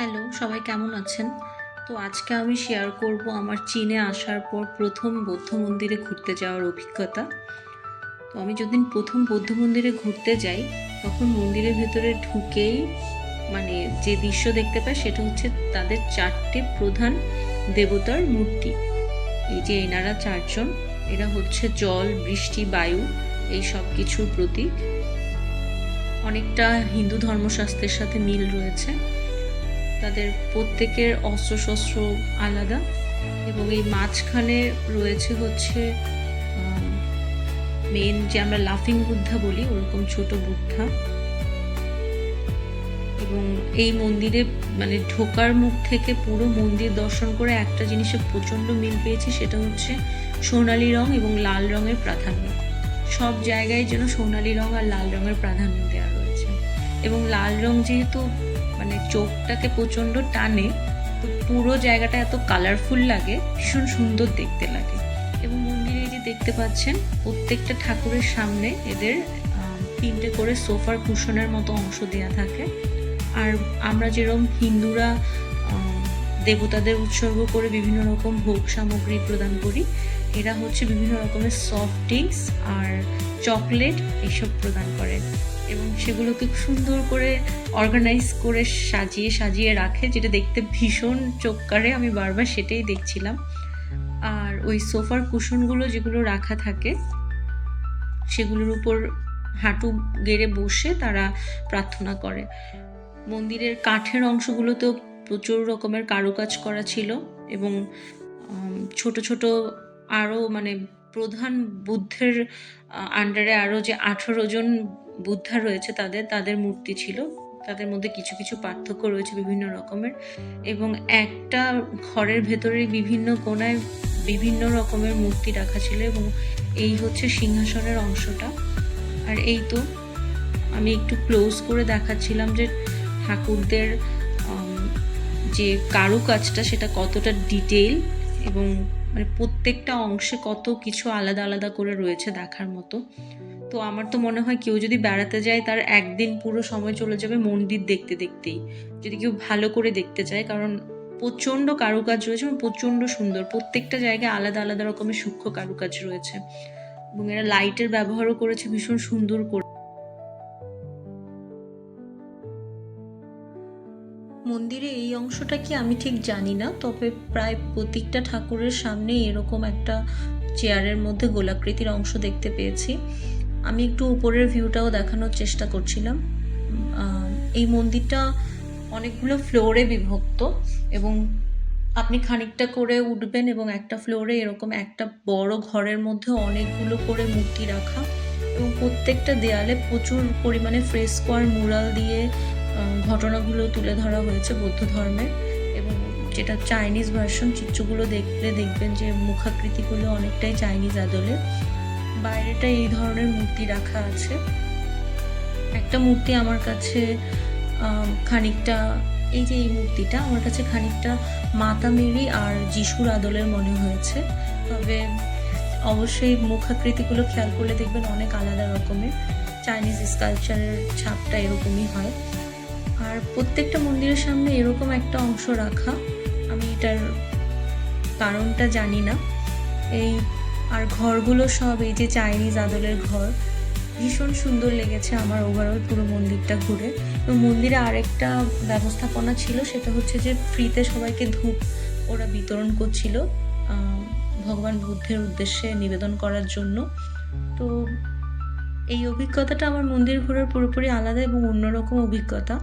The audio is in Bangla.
হ্যালো, সবাই কেমন আছেন? তো আজকে আমি শেয়ার করব আমার চীনে আসার পর প্রথম বৌদ্ধ মন্দিরে ঘুরতে যাওয়ার অভিজ্ঞতা। তো আমি যেদিন প্রথম বৌদ্ধ মন্দিরে ঘুরতে যাই, তখন মন্দিরের ভেতরে ঢুকেই মানে যে দৃশ্য দেখতে পাই সেটা হচ্ছে তাদের ৪ টে প্রধান দেবতার মূর্তি। এই যে এনারা ৪ জন, এরা হচ্ছে জল, বৃষ্টি, বায়ু এই সব কিছুর প্রতীক। অনেকটা হিন্দু ধর্মশাস্ত্রের সাথে মিল রয়েছে। তাদের প্রত্যেকের অস্ত্রশস্ত্র আলাদা এবং এই মাঝখানে রয়েছে হচ্ছে মেন যে আমরা লাফিং বুদ্ধা বলি ওরকম ছোট বুদ্ধা। এবং এই মন্দিরে মানে ঢোকার মুখ থেকে পুরো মন্দির দর্শন করে একটা জিনিসে প্রচণ্ড মিল পেয়েছি, সেটা হচ্ছে সোনালি রং এবং লাল রঙের প্রাধান্য। সব জায়গায় যেন সোনালি রং আর লাল রঙের প্রাধান্য দেওয়া রয়েছে। এবং লাল রং যেহেতু মানে চোখটাকে প্রচণ্ড টানে, তো পুরো জায়গাটা এত কালারফুল লাগে, ভীষণ সুন্দর দেখতে লাগে। এবং মন্দিরে যে দেখতে পাচ্ছেন প্রত্যেকটা ঠাকুরের সামনে এদের 3টে করে সোফার কুশনের মতো অংশ দেয়া থাকে। আর আমরা যেরকম হিন্দুরা দেবতাদের উৎসর্গ করে বিভিন্ন রকম ভোগ সামগ্রী প্রদান করি, এরা হচ্ছে বিভিন্ন রকমের সফট ড্রিঙ্কস আর চকলেট এইসব প্রদান করে এবং সেগুলোকে সুন্দর করে অর্গানাইজ করে সাজিয়ে সাজিয়ে রাখে, যেটা দেখতে ভীষণ চোখ কাড়ে। আমি বারবার সেটাই দেখছিলাম। আর ওই সোফার কুশনগুলো যেগুলো রাখা থাকে সেগুলোর উপর হাঁটু গেড়ে বসে তারা প্রার্থনা করে। মন্দিরের কাঠের অংশগুলোতেও প্রচুর রকমের কারুকাজ করা ছিল এবং ছোট ছোট আরও মানে প্রধান বুদ্ধের আন্ডারে আরও যে 18 জন বুদ্ধা রয়েছে তাদের মূর্তি ছিল। তাদের মধ্যে কিছু কিছু পার্থক্য রয়েছে বিভিন্ন রকমের। এবং একটা ঘরের ভেতরে বিভিন্ন কোণায় বিভিন্ন রকমের মূর্তি রাখা ছিল এবং এই হচ্ছে সিংহাসনের অংশটা। আর এই তো আমি একটু ক্লোজ করে দেখাচ্ছিলাম যে ঠাকুরদের যে কারুকাজটা সেটা কতটা ডিটেইল এবং মানে প্রত্যেকটা অংশে কত কিছু আলাদা আলাদা করে রয়েছে দেখার মতো। তো আমার তো মনে হয় কেউ যদি বেড়াতে যায় তার একদিন পুরো সময় চলে যাবে মন্দির দেখতে দেখতেই, যদি কেউ ভালো করে দেখতে চায়, কারণ প্রচণ্ড কারুকাজ রয়েছে এবং প্রচণ্ড সুন্দর। প্রত্যেকটা জায়গায় আলাদা আলাদা রকমের সূক্ষ্ম কারুকাজ রয়েছে এবং এরা লাইটের ব্যবহারও করেছে ভীষণ সুন্দর করে। মন্দিরে এই অংশটা কি আমি ঠিক জানি না, তবে প্রায় প্রত্যেকটা ঠাকুরের সামনে এরকম একটা চেয়ারের মধ্যে গোলাকৃতির অংশ দেখতে পেয়েছি। আমি একটু উপরের ভিউটাও দেখানোর চেষ্টা করছিলাম। এই মন্দিরটা অনেকগুলো ফ্লোরে বিভক্ত এবং আপনি খানিকটা করে উঠবেন এবং একটা ফ্লোরে এরকম একটা বড় ঘরের মধ্যে অনেকগুলো করে মূর্তি রাখা এবং প্রত্যেকটা দেয়ালে প্রচুর পরিমাণে ফ্রেস্কো আর মুরাল দিয়ে ঘটনাগুলো তুলে ধরা হয়েছে বৌদ্ধ ধর্মের। এবং যেটা চাইনিজ ভার্সন, চিত্রগুলো দেখলে দেখবেন যে মুখাকৃতিগুলো অনেকটাই চাইনিজ আদলের। বাইরেটা এই ধরনের মূর্তি রাখা আছে। একটা মূর্তি আমার কাছে খানিকটা, এই যে এই মূর্তিটা আমার কাছে খানিকটা মাতা মেরি আর যিশুর আদলের মনে হয়েছে, তবে অবশ্যই মুখাকৃতিগুলো খেয়াল করলে দেখবেন অনেক আলাদা রকমের। চাইনিজ স্কাল্পচারের ছাপটা এরকমই হয়। আর প্রত্যেকটা মন্দিরের সামনে এরকম একটা অংশ রাখা, আমি এটার কারণটা জানি না। এই আর ঘরগুলো সব এই যে চাইনিজ আদলের ঘর, ভীষণ সুন্দর লেগেছে আমার ওভারঅল পুরো মন্দিরটা ঘুরে। এবং মন্দিরে আরেকটা ব্যবস্থাপনা ছিল, সেটা হচ্ছে যে ফ্রিতে সবাইকে ধূপ ওরা বিতরণ করছিল ভগবান বুদ্ধের উদ্দেশ্যে নিবেদন করার জন্য। তো এই অভিজ্ঞতাটা আমার মন্দির ঘোরার পুরোপুরি আলাদা এবং অন্যরকম অভিজ্ঞতা।